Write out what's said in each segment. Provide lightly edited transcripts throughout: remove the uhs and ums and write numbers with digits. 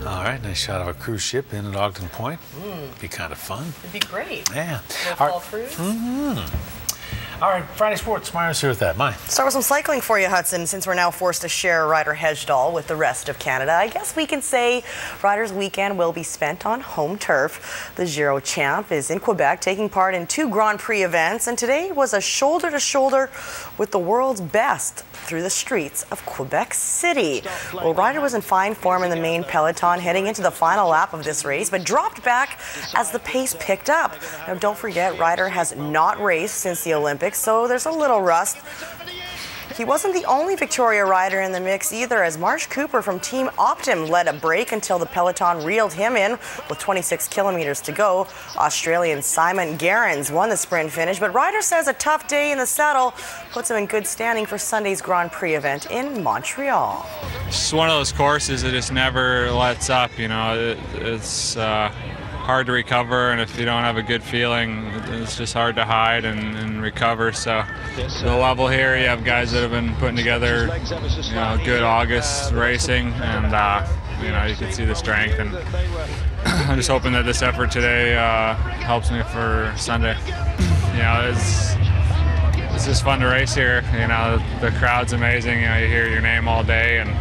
All right, nice shot of a cruise ship in at Ogden Point. Be kind of fun. It'd be great. Yeah. Fall cruise. All right, Friday Sports. Myra's here with that. Mine. Start with some cycling for you, Hudson. Since we're now forced to share Ryder Hesjedal with the rest of Canada, I guess we can say Ryder's weekend will be spent on home turf. The Giro champ is in Quebec, taking part in 2 Grand Prix events, and today was a shoulder-to-shoulder with the world's best through the streets of Quebec City. Well, Ryder was in fine form in the main peloton heading into the final lap of this race, but dropped back as the pace picked up. Now, don't forget, Ryder has not raced since the Olympics, so there's a little rust. He wasn't the only Victoria rider in the mix either, as Marsh Cooper from Team Optim led a break until the peloton reeled him in with 26 kilometers to go. Australian Simon Gerrans won the sprint finish, but Ryder says a tough day in the saddle puts him in good standing for Sunday's Grand Prix event in Montreal. It's one of those courses that just never lets up, you know. It's hard to recover, and if you don't have a good feeling, it's just hard to hide and recover. So the level here, you have guys that have been putting together, you know, good August racing, and you know, you can see the strength. And I'm just hoping that this effort today helps me for Sunday. You know, it's just fun to race here. You know, the crowd's amazing. You know, you hear your name all day, and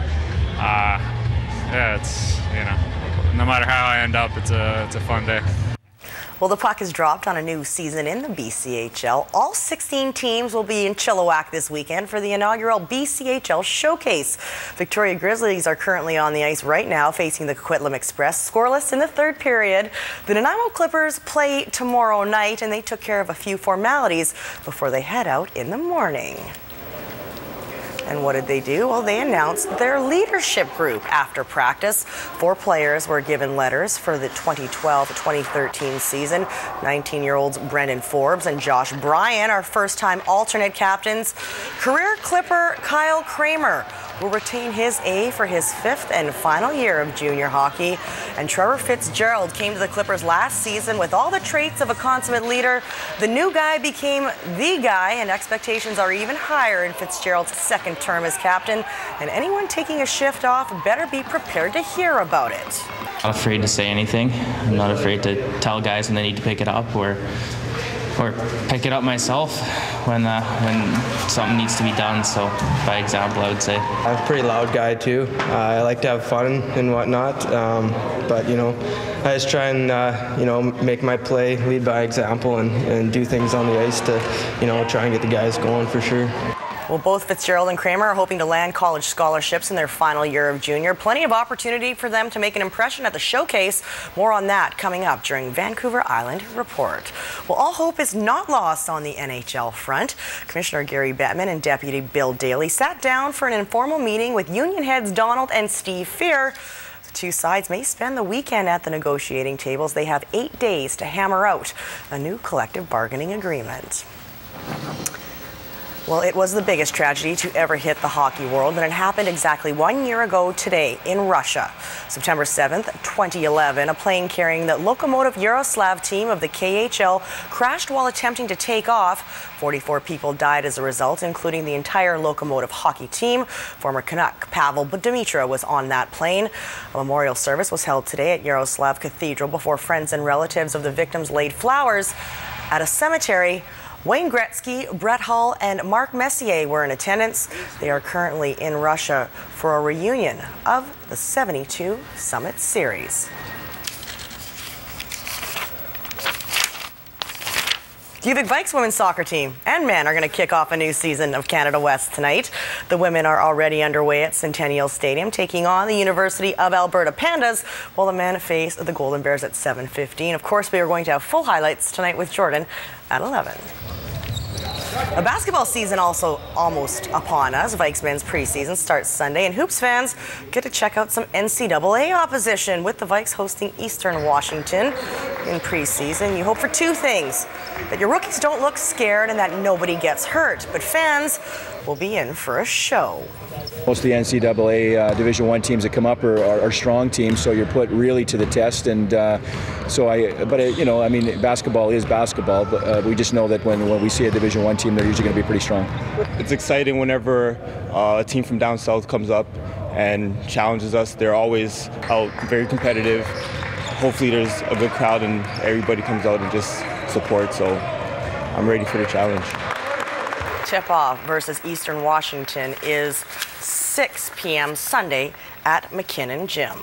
yeah, it's, you know, no matter how I end up, it's a fun day. Well, the puck is dropped on a new season in the BCHL. All 16 teams will be in Chilliwack this weekend for the inaugural BCHL Showcase. Victoria Grizzlies are currently on the ice right now, facing the Coquitlam Express, scoreless in the 3rd period. The Nanaimo Clippers play tomorrow night, and they took care of a few formalities before they head out in the morning. And what did they do? Well, they announced their leadership group after practice. 4 players were given letters for the 2012-2013 season. 19-year-olds Brendan Forbes and Josh Bryan are first-time alternate captains. Career Clipper Kyle Kramer will retain his A for his 5th and final year of junior hockey. And Trevor Fitzgerald came to the Clippers last season with all the traits of a consummate leader. The new guy became the guy, and expectations are even higher in Fitzgerald's 2nd term as captain. And anyone taking a shift off better be prepared to hear about it. I'm not afraid to say anything. I'm not afraid to tell guys when they need to pick it up, or pick it up myself when something needs to be done. So by example, I would say. I'm a pretty loud guy too. I like to have fun and whatnot, but you know, I just try and you know, make my play, lead by example, and do things on the ice to, you know, try and get the guys going for sure. Well, both Fitzgerald and Kramer are hoping to land college scholarships in their final year of junior. Plenty of opportunity for them to make an impression at the showcase. More on that coming up during Vancouver Island Report. Well, all hope is not lost on the NHL front. Commissioner Gary Bettman and Deputy Bill Daly sat down for an informal meeting with union heads Donald and Steve Fear. The 2 sides may spend the weekend at the negotiating tables. They have 8 days to hammer out a new collective bargaining agreement. Well, it was the biggest tragedy to ever hit the hockey world, and it happened exactly 1 year ago today in Russia. September 7th, 2011, a plane carrying the Lokomotiv Yaroslav team of the KHL crashed while attempting to take off. 44 people died as a result, including the entire Lokomotiv hockey team. Former Canuck Pavel Demitra was on that plane. A memorial service was held today at Yaroslav Cathedral before friends and relatives of the victims laid flowers at a cemetery. Wayne Gretzky, Brett Hull, and Mark Messier were in attendance. They are currently in Russia for a reunion of the 72 Summit Series. The UVic Vikes women's soccer team and men are going to kick off a new season of Canada West tonight. The women are already underway at Centennial Stadium, taking on the University of Alberta Pandas, while the men face the Golden Bears at 7:15. Of course, we are going to have full highlights tonight with Jordan at 11. A basketball season also almost upon us. Vikes men's preseason starts Sunday, and Hoops fans get to check out some NCAA opposition with the Vikes hosting Eastern Washington in preseason. You hope for 2 things: that your rookies don't look scared and that nobody gets hurt, but fans will be in for a show. Most of the NCAA Division I teams that come up are strong teams, so you're put really to the test. And you know, I mean, basketball is basketball, but we just know that when we see a Division I team, they're usually going to be pretty strong. It's exciting whenever a team from down south comes up. and challenges us. They're always out, very competitive. Hopefully there's a good crowd and everybody comes out and just supports, so I'm ready for the challenge. Tip-off versus Eastern Washington is 6 p.m. Sunday at McKinnon Gym.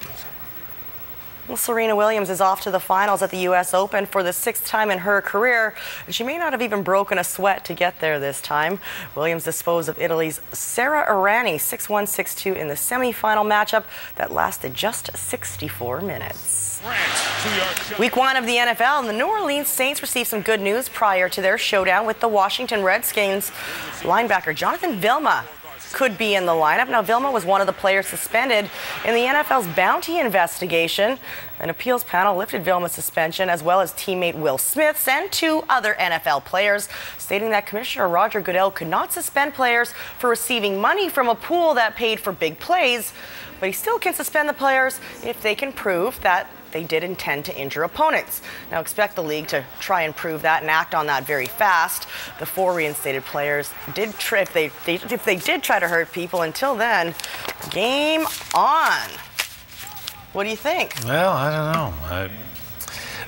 Well, Serena Williams is off to the finals at the U.S. Open for the 6th time in her career, and she may not have even broken a sweat to get there this time. Williams disposed of Italy's Sara Errani 6-1, 6-2 in the semifinal matchup that lasted just 64 minutes. Week 1 of the NFL, and the New Orleans Saints received some good news prior to their showdown with the Washington Redskins. Linebacker Jonathan Vilma could be in the lineup. Now, Vilma was one of the players suspended in the NFL's bounty investigation. An appeals panel lifted Vilma's suspension, as well as teammate Will Smith's and 2 other NFL players, stating that Commissioner Roger Goodell could not suspend players for receiving money from a pool that paid for big plays, but he still can suspend the players if they can prove that they did intend to injure opponents. Now, expect the league to try and prove that and act on that very fast. The 4 reinstated players did if they did try to hurt people. Until then, game on. What do you think? Well, I don't know.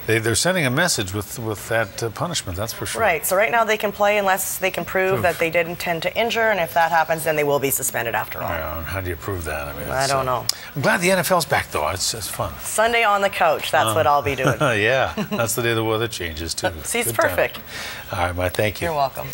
They're sending a message with that punishment, that's for sure. Right, so right now they can play unless they can prove that they did intend to injure, and if that happens, then they will be suspended after all. Yeah, how do you prove that? I mean, I don't know. I'm glad the NFL's back, though. It's fun. Sunday on the couch, that's what I'll be doing. Yeah, that's the day the weather changes, too. See, it's Good time. perfect. All right, thank you. You're welcome.